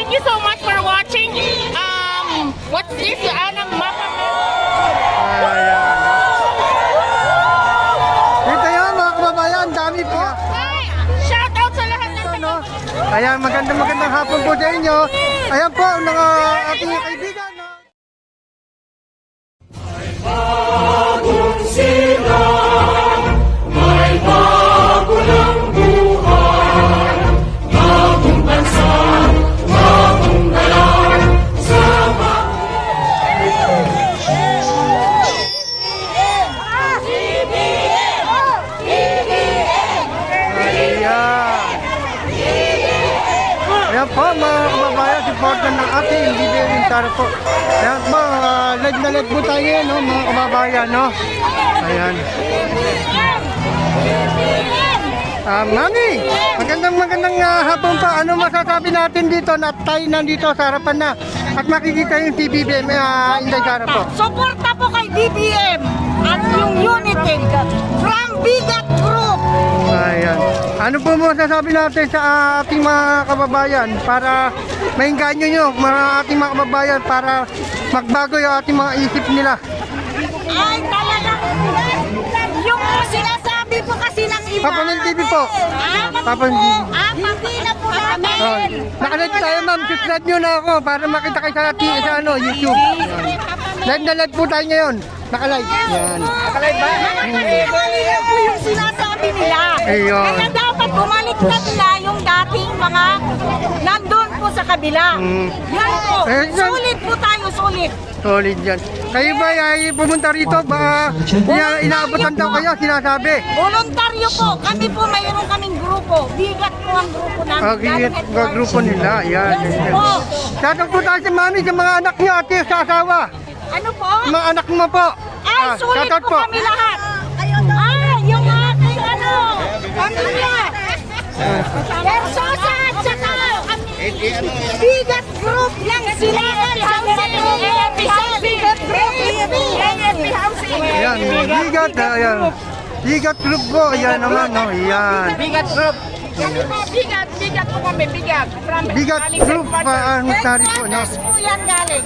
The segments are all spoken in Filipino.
Thank you so much for watching. What's this? Anang mapa. Dito yun mga kababayan, dami po. Shout out sa lahat ng Ano? Ayan, magandang hapon po sa inyo. Ayan po, ang mga ating kaibigan. No? Bagong silang, may bago ng buhay. Bagong bansa, bagong galang, sama. Ayan po mga kababayan, supportan ng ating BBM Taro po. Ayan po, live na live po tayo no, mga kababayan. No? Ayan. Mami, magandang hapon pa. Ano masasabi natin dito na tayo nandito sa harapan na at makikita yung BBM Inday Sara po? Suporta po kay BBM at yung unity from Bigat Group. Ayan. Ano po masasabi natin sa ating mga kababayan para maingganyo nyo mga ating mga kababayan para magbago yung ating mga isip nila? Ay talaga, yung sinasabi po kasi ng iba. Papanel TV po. Papanel TV. Hindi na po namin. Nakalive tayo ma'am, subscribe nyo na ako para makita kayo sa YouTube. Live na live po tayo ngayon. Nakalive. Yan. Nakalive ba? Nakalive po yung sinasabi nila. Ayun. Kaya dapat bumaliktad na yung dating mga nandun po sa kabila. Yan po. Sulit po tayo, sulit. Solid yan. Kayo ba ay pumunta rito? Ba inaabutan daw kayo, sinasabi? Voluntaryo po. Kami po mayroon kaming grupo. Bigat po ang grupo namin. Okay, grupo nila. Yan. Yes po. Shoutout po tayo sa mami, sa mga anak niyo, ate, sa asawa. Ano po? Mga anak mo po. Ay, sulit shoutout po kami lahat. Yung aking pamilya. Persosa at saka Bigat Group lang sila. Bigat Group. Yan, bigat. Ayan. Bigat group po. Ayan naman, no? Ayan. Bigat Group. Kami po, bigat po kami, bigat. Bigat group pa ang tari po, no? Po yan galing.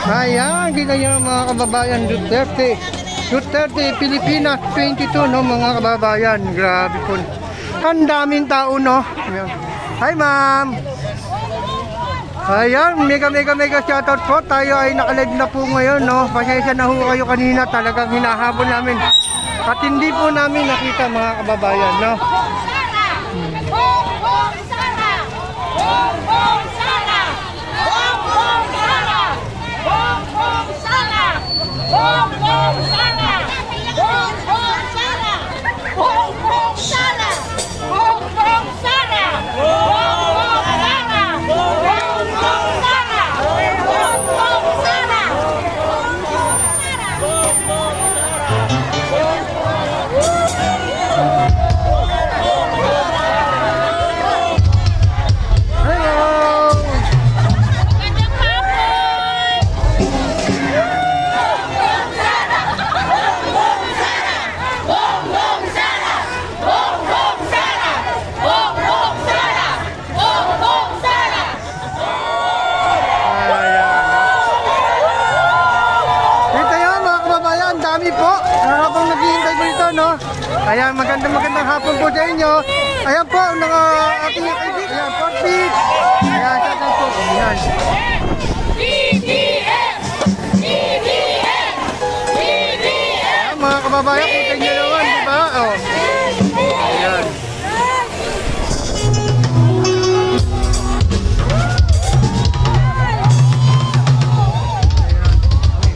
Ayan, kita nyo mga kababayan, Duterte. Duterte, Pilipinas 22, no mga kababayan. Grabe po. Ang daming tao, no? Ayan. Hi, ma'am. Ayan, mega shoutout po. Tayo ay nakalive na po ngayon, no? Pasensya na ho kayo kanina. Talagang hinahabol namin. At hindi po namin nakita mga kababayan, no? Ayan, magandang hapon po sa inyo. Ayan po, ang mga ating kaibigan. Ayan, Portbeat. Ayan, shoutout po. Ayan. BBM! BBM! BBM! Ayan, mga kababayan, kita nyo naman, di ba? Oh. Ayan.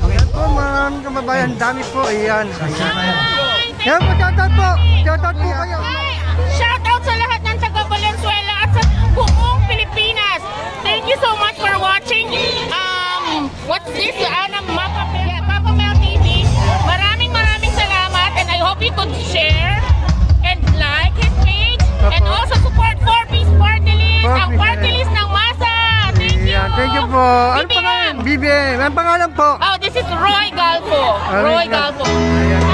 Ayan po, mga kababayan, dami po. Ayan. Ayan po, shoutout po. Shoutout po kayo. Shout out sa lahat ng taga Valenzuela at sa buong Pilipinas. Thank you so much for watching. What's this? Anang Papa Mel TV. Maraming salamat and I hope you could share and like his page and also support 4Piece Party List, ang party list ng masa. Thank you. Ayan, thank you po. Ano pangalan? BBM. Ang pangalan po? Oh, this is Roy Galfo. Roy Galfo. Ayan.